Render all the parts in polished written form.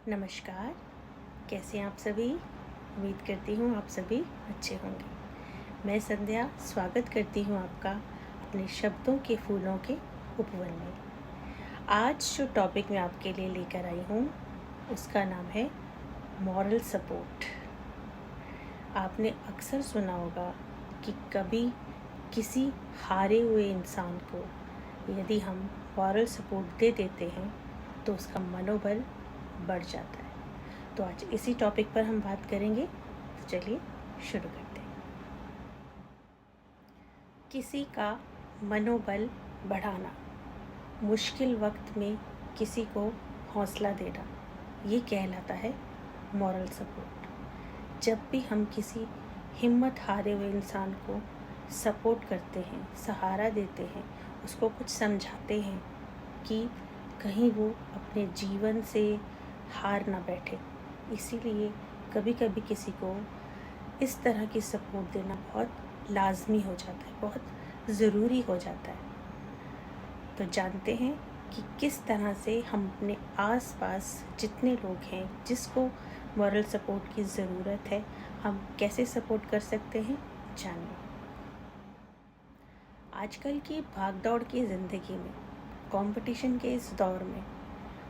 नमस्कार। कैसे हैं आप सभी? उम्मीद करती हूँ आप सभी अच्छे होंगे। मैं संध्या स्वागत करती हूँ आपका अपने शब्दों के फूलों के उपवन में। आज जो टॉपिक मैं आपके लिए लेकर आई हूँ उसका नाम है मॉरल सपोर्ट। आपने अक्सर सुना होगा कि कभी किसी हारे हुए इंसान को यदि हम मॉरल सपोर्ट दे देते हैं तो उसका मनोबल बढ़ जाता है। तो आज इसी टॉपिक पर हम बात करेंगे। तो चलिए शुरू करते हैं। किसी का मनोबल बढ़ाना, मुश्किल वक्त में किसी को हौसला देना, ये कहलाता है मॉरल सपोर्ट। जब भी हम किसी हिम्मत हारे हुए इंसान को सपोर्ट करते हैं, सहारा देते हैं, उसको कुछ समझाते हैं कि कहीं वो अपने जीवन से हार ना बैठे, इसीलिए कभी कभी किसी को इस तरह की सपोर्ट देना बहुत लाजमी हो जाता है, बहुत ज़रूरी हो जाता है। तो जानते हैं कि किस तरह से हम अपने आसपास जितने लोग हैं जिसको मॉरल सपोर्ट की ज़रूरत है, हम कैसे सपोर्ट कर सकते हैं, जानिए। आजकल की भागदौड़ की ज़िंदगी में, कंपटीशन के इस दौर में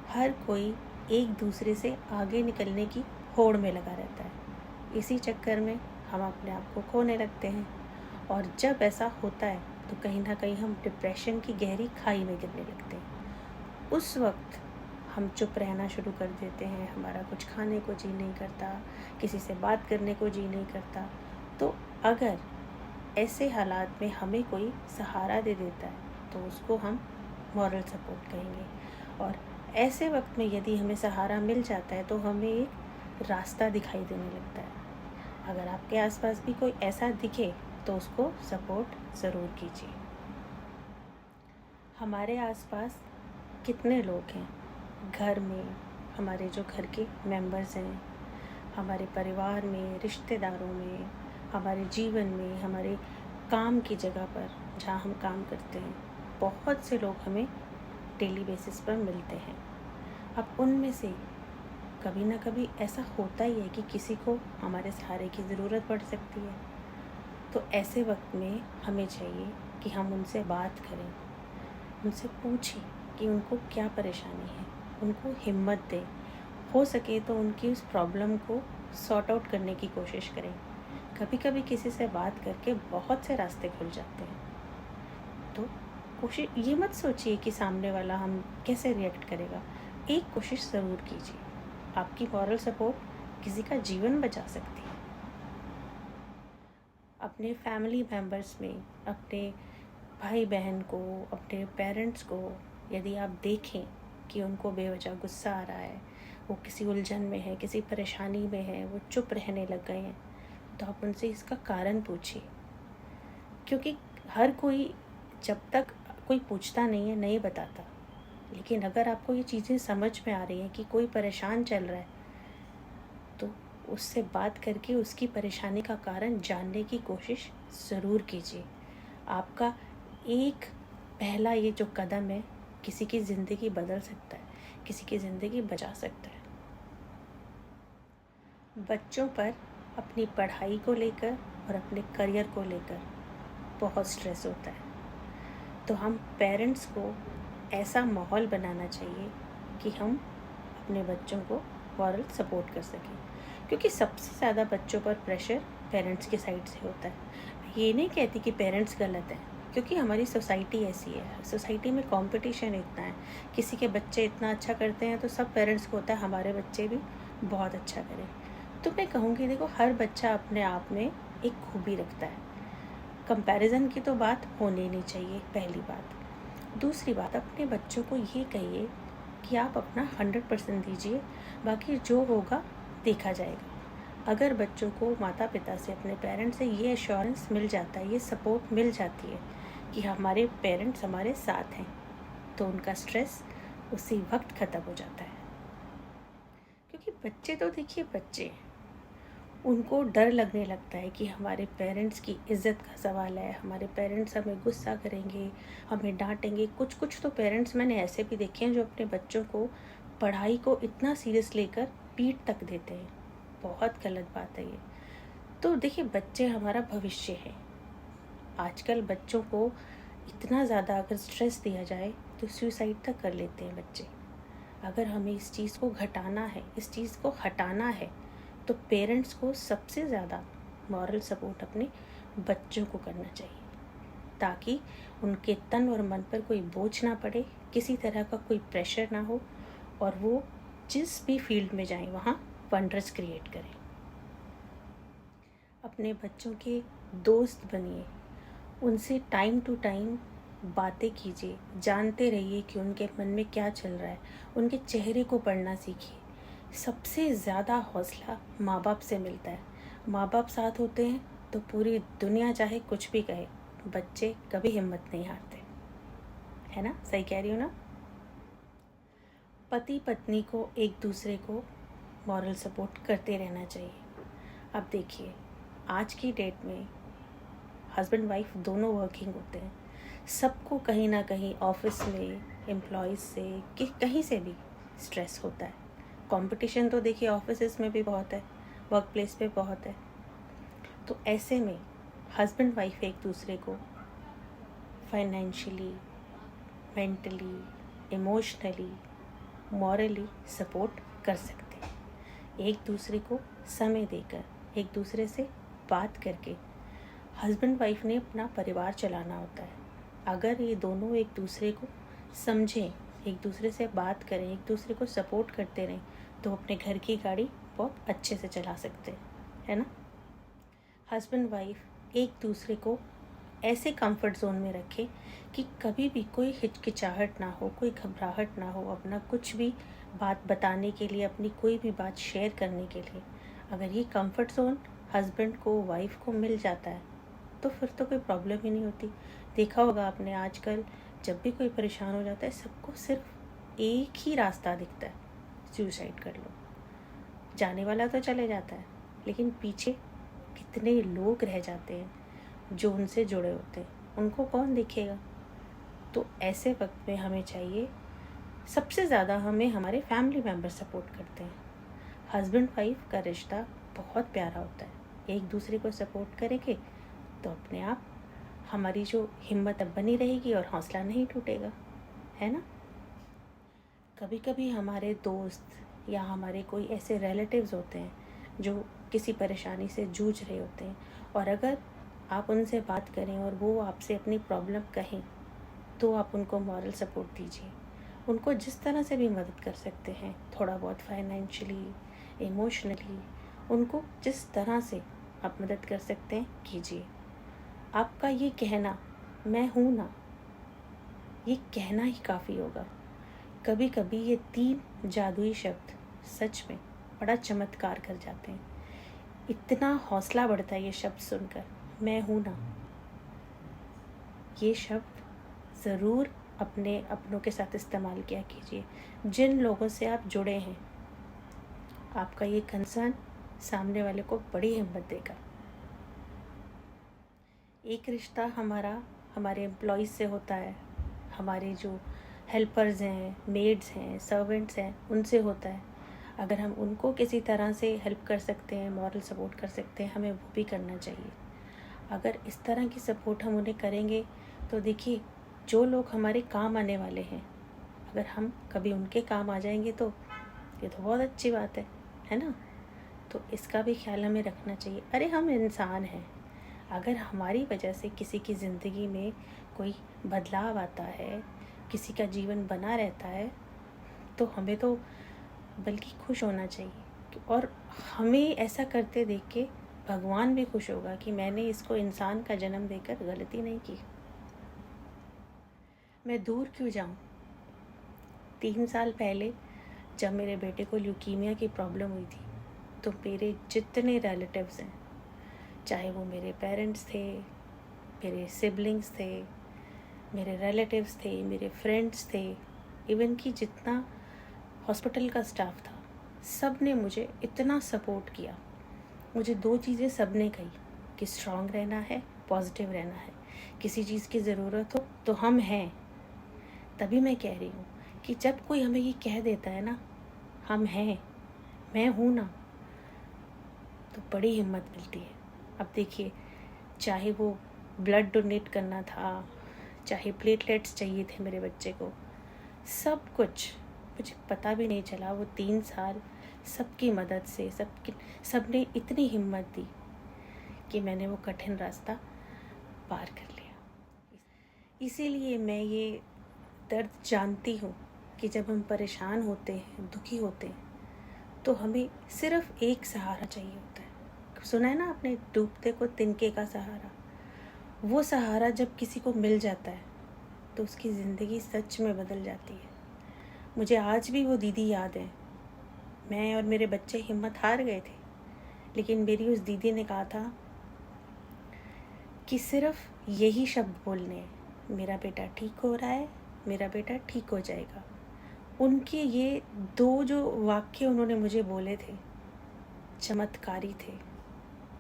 हर कोई एक दूसरे से आगे निकलने की होड़ में लगा रहता है। इसी चक्कर में हम अपने आप को खोने लगते हैं और जब ऐसा होता है तो कहीं ना कहीं हम डिप्रेशन की गहरी खाई में गिरने लगते हैं। उस वक्त हम चुप रहना शुरू कर देते हैं, हमारा कुछ खाने को जी नहीं करता, किसी से बात करने को जी नहीं करता। तो अगर ऐसे हालात में हमें कोई सहारा दे देता है तो उसको हम मॉरल सपोर्ट कहेंगे। और ऐसे वक्त में यदि हमें सहारा मिल जाता है तो हमें एक रास्ता दिखाई देने लगता है। अगर आपके आसपास भी कोई ऐसा दिखे तो उसको सपोर्ट ज़रूर कीजिए। हमारे आसपास कितने लोग हैं, घर में हमारे जो घर के मेंबर्स हैं, हमारे परिवार में, रिश्तेदारों में, हमारे जीवन में, हमारे काम की जगह पर जहाँ हम काम करते हैं, बहुत से लोग हमें डेली बेसिस पर मिलते हैं। अब उनमें से कभी ना कभी ऐसा होता ही है कि किसी को हमारे सहारे की ज़रूरत पड़ सकती है। तो ऐसे वक्त में हमें चाहिए कि हम उनसे बात करें, उनसे पूछें कि उनको क्या परेशानी है, उनको हिम्मत दें। हो सके तो उनकी उस प्रॉब्लम को सॉर्ट आउट करने की कोशिश करें। कभी कभी किसी से बात करके बहुत से रास्ते खुल जाते हैं। तो कोशिश ये मत सोचिए कि सामने वाला हम कैसे रिएक्ट करेगा, एक कोशिश ज़रूर कीजिए। आपकी मॉरल सपोर्ट किसी का जीवन बचा सकती है। अपने फैमिली मेम्बर्स में, अपने भाई बहन को, अपने पेरेंट्स को यदि आप देखें कि उनको बेवजह गुस्सा आ रहा है, वो किसी उलझन में है, किसी परेशानी में है, वो चुप रहने लग गए हैं, तो आप उनसे इसका कारण पूछिए। क्योंकि हर कोई, जब तक कोई पूछता नहीं है, नहीं बताता। लेकिन अगर आपको ये चीज़ें समझ में आ रही हैं कि कोई परेशान चल रहा है, तो उससे बात करके उसकी परेशानी का कारण जानने की कोशिश ज़रूर कीजिए। आपका एक पहला ये जो कदम है किसी की ज़िंदगी बदल सकता है, किसी की ज़िंदगी बचा सकता है। बच्चों पर अपनी पढ़ाई को लेकर और अपने करियर को लेकर बहुत स्ट्रेस होता है। तो हम पेरेंट्स को ऐसा माहौल बनाना चाहिए कि हम अपने बच्चों को मॉरल सपोर्ट कर सकें। क्योंकि सबसे ज़्यादा बच्चों पर प्रेशर पेरेंट्स के साइड से होता है। ये नहीं कहती कि पेरेंट्स गलत हैं, क्योंकि हमारी सोसाइटी ऐसी है। सोसाइटी में कंपटीशन इतना है, किसी के बच्चे इतना अच्छा करते हैं तो सब पेरेंट्स को होता है हमारे बच्चे भी बहुत अच्छा करें। तो मैं कहूँगी, देखो, हर बच्चा अपने आप में एक खूबी रखता है। कंपैरिजन की तो बात होनी नहीं चाहिए, पहली बात। दूसरी बात, अपने बच्चों को ये कहिए कि आप अपना 100% दीजिए, बाकी जो होगा देखा जाएगा। अगर बच्चों को माता पिता से, अपने पेरेंट्स से ये एश्योरेंस मिल जाता है, ये सपोर्ट मिल जाती है कि हमारे पेरेंट्स हमारे साथ हैं, तो उनका स्ट्रेस उसी वक्त ख़त्म हो जाता है। क्योंकि बच्चे तो देखिए बच्चे हैं, उनको डर लगने लगता है कि हमारे पेरेंट्स की इज़्ज़त का सवाल है, हमारे पेरेंट्स हमें गुस्सा करेंगे, हमें डांटेंगे। कुछ कुछ तो पेरेंट्स मैंने ऐसे भी देखे हैं जो अपने बच्चों को पढ़ाई को इतना सीरियस लेकर पीठ तक देते हैं। बहुत गलत बात है ये। तो देखिए, बच्चे हमारा भविष्य है। आजकल बच्चों को इतना ज़्यादा अगर स्ट्रेस दिया जाए तो सुसाइड तक कर लेते हैं बच्चे। अगर हमें इस चीज़ को घटाना है, इस चीज़ को हटाना है, तो पेरेंट्स को सबसे ज़्यादा मॉरल सपोर्ट अपने बच्चों को करना चाहिए, ताकि उनके तन और मन पर कोई बोझ ना पड़े, किसी तरह का कोई प्रेशर ना हो, और वो जिस भी फील्ड में जाएं वहाँ वंडर्स क्रिएट करें। अपने बच्चों के दोस्त बनिए, उनसे टाइम टू टाइम बातें कीजिए, जानते रहिए कि उनके मन में क्या चल रहा है, उनके चेहरे को पढ़ना सीखिए। सबसे ज़्यादा हौसला माँ बाप से मिलता है। माँ बाप साथ होते हैं तो पूरी दुनिया चाहे कुछ भी कहे, बच्चे कभी हिम्मत नहीं हारते, है ना? सही कह रही हूँ ना? पति पत्नी को एक दूसरे को मॉरल सपोर्ट करते रहना चाहिए। अब देखिए, आज की डेट में हस्बैंड वाइफ दोनों वर्किंग होते हैं। सबको कहीं ना कहीं ऑफिस में एम्प्लॉयज़ से कि कहीं से भी स्ट्रेस होता है। कंपटीशन तो देखिए ऑफिस में भी बहुत है, वर्क प्लेस पे बहुत है। तो ऐसे में हस्बैंड वाइफ एक दूसरे को financially, mentally, emotionally, morally support कर सकते हैं। एक दूसरे को समय देकर, एक दूसरे से बात करके हस्बैंड वाइफ ने अपना परिवार चलाना होता है। अगर ये दोनों एक दूसरे को समझें, एक दूसरे से बात करें, एक दूसरे को सपोर्ट करते रहें, तो अपने घर की गाड़ी बहुत अच्छे से चला सकते हैं, है ना? हस्बैंड वाइफ एक दूसरे को ऐसे कंफर्ट जोन में रखें कि कभी भी कोई हिचकिचाहट ना हो, कोई घबराहट ना हो, अपना कुछ भी बात बताने के लिए, अपनी कोई भी बात शेयर करने के लिए। अगर ये कंफर्ट जोन हस्बैंड को, वाइफ को मिल जाता है तो फिर तो कोई प्रॉब्लम ही नहीं होती। देखा होगा आपने, आजकल जब भी कोई परेशान हो जाता है, सबको सिर्फ एक ही रास्ता दिखता है, सुसाइड कर लो। जाने वाला तो चले जाता है, लेकिन पीछे कितने लोग रह जाते हैं जो उनसे जुड़े होते हैं, उनको कौन देखेगा? तो ऐसे वक्त में हमें चाहिए, सबसे ज़्यादा हमें हमारे फैमिली मेम्बर सपोर्ट करते हैं। हस्बैंड वाइफ का रिश्ता बहुत प्यारा होता है। एक दूसरे को सपोर्ट करेंगे तो अपने आप हमारी जो हिम्मत अब बनी रहेगी और हौसला नहीं टूटेगा, है ना? कभी कभी हमारे दोस्त या हमारे कोई ऐसे रिलेटिव्स होते हैं जो किसी परेशानी से जूझ रहे होते हैं, और अगर आप उनसे बात करें और वो आपसे अपनी प्रॉब्लम कहें, तो आप उनको मॉरल सपोर्ट दीजिए। उनको जिस तरह से भी मदद कर सकते हैं, थोड़ा बहुत फाइनेंशियली, इमोशनली, उनको जिस तरह से आप मदद कर सकते हैं कीजिए। आपका ये कहना, मैं हूँ ना, ये कहना ही काफ़ी होगा। कभी कभी ये 3 जादुई शब्द सच में बड़ा चमत्कार कर जाते हैं। इतना हौसला बढ़ता है ये शब्द सुनकर, मैं हूँ ना। ये शब्द ज़रूर अपने अपनों के साथ इस्तेमाल किया कीजिए। जिन लोगों से आप जुड़े हैं, आपका ये कंसर्न सामने वाले को बड़ी हिम्मत देगा। एक रिश्ता हमारा हमारे एम्प्लॉयज़ से होता है, हमारे जो हेल्पर्स हैं, मेड्स हैं, सर्वेंट्स हैं, उनसे होता है। अगर हम उनको किसी तरह से हेल्प कर सकते हैं, मॉरल सपोर्ट कर सकते हैं, हमें वो भी करना चाहिए। अगर इस तरह की सपोर्ट हम उन्हें करेंगे तो देखिए, जो लोग हमारे काम आने वाले हैं, अगर हम कभी उनके काम आ जाएंगे तो ये तो बहुत अच्छी बात है ना? तो इसका भी ख्याल हमें रखना चाहिए। अरे हम इंसान हैं, अगर हमारी वजह से किसी की ज़िंदगी में कोई बदलाव आता है, किसी का जीवन बना रहता है, तो हमें तो बल्कि खुश होना चाहिए। और हमें ऐसा करते देख के भगवान भी खुश होगा कि मैंने इसको इंसान का जन्म देकर गलती नहीं की। मैं दूर क्यों जाऊं? 3 साल पहले जब मेरे बेटे को ल्यूकीमिया की प्रॉब्लम हुई थी, तो मेरे जितने रिलेटिव्स हैं, चाहे वो मेरे पेरेंट्स थे, मेरे सिबलिंग्स थे, मेरे रिलेटिव्स थे, मेरे फ्रेंड्स थे, इवन कि जितना हॉस्पिटल का स्टाफ था, सब ने मुझे इतना सपोर्ट किया। मुझे 2 चीज़ें सब ने कही कि स्ट्रांग रहना है, पॉजिटिव रहना है। किसी चीज़ की ज़रूरत हो तो हम हैं। तभी मैं कह रही हूँ कि जब कोई हमें ये कह देता है ना हम हैं, मैं हूँ ना, तो बड़ी हिम्मत मिलती है। अब देखिए, चाहे वो ब्लड डोनेट करना था, चाहे प्लेटलेट्स चाहिए थे मेरे बच्चे को, सब कुछ मुझे पता भी नहीं चला। वो 3 साल सबकी मदद से, सबने इतनी हिम्मत दी कि मैंने वो कठिन रास्ता पार कर लिया। इसीलिए मैं ये दर्द जानती हूँ कि जब हम परेशान होते हैं, दुखी होते हैं, तो हमें सिर्फ एक सहारा चाहिए होता है। सुना है ना आपने, डूबते को तिनके का सहारा। वो सहारा जब किसी को मिल जाता है तो उसकी ज़िंदगी सच में बदल जाती है। मुझे आज भी वो दीदी याद है। मैं और मेरे बच्चे हिम्मत हार गए थे, लेकिन मेरी उस दीदी ने कहा था कि सिर्फ यही शब्द बोलने हैं, मेरा बेटा ठीक हो रहा है, मेरा बेटा ठीक हो जाएगा। उनके ये 2 जो वाक्य उन्होंने मुझे बोले थे, चमत्कारी थे।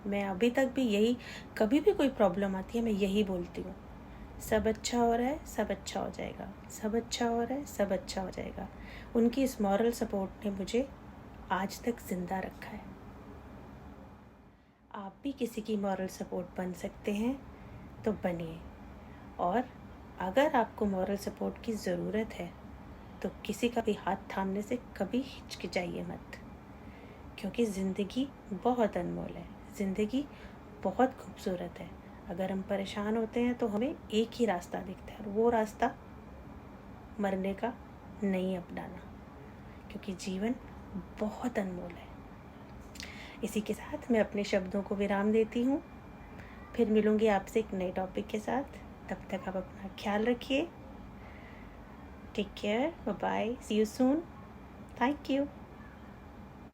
मैं अभी तक भी यही, कभी भी कोई प्रॉब्लम आती है मैं यही बोलती हूँ, सब अच्छा हो रहा है, सब अच्छा हो जाएगा, सब अच्छा हो रहा है, सब अच्छा हो जाएगा। उनकी इस मॉरल सपोर्ट ने मुझे आज तक ज़िंदा रखा है। आप भी किसी की मॉरल सपोर्ट बन सकते हैं तो बनिए। और अगर आपको मॉरल सपोर्ट की ज़रूरत है तो किसी का भी हाथ थामने से कभी हिचकिचाइए मत, क्योंकि ज़िंदगी बहुत अनमोल है, ज़िंदगी बहुत खूबसूरत है। अगर हम परेशान होते हैं तो हमें एक ही रास्ता दिखता है, और वो रास्ता मरने का नहीं अपनाना, क्योंकि जीवन बहुत अनमोल है। इसी के साथ मैं अपने शब्दों को विराम देती हूँ। फिर मिलूँगी आपसे एक नए टॉपिक के साथ। तब तक आप अपना ख्याल रखिए। Take care, bye bye, see you soon, thank you.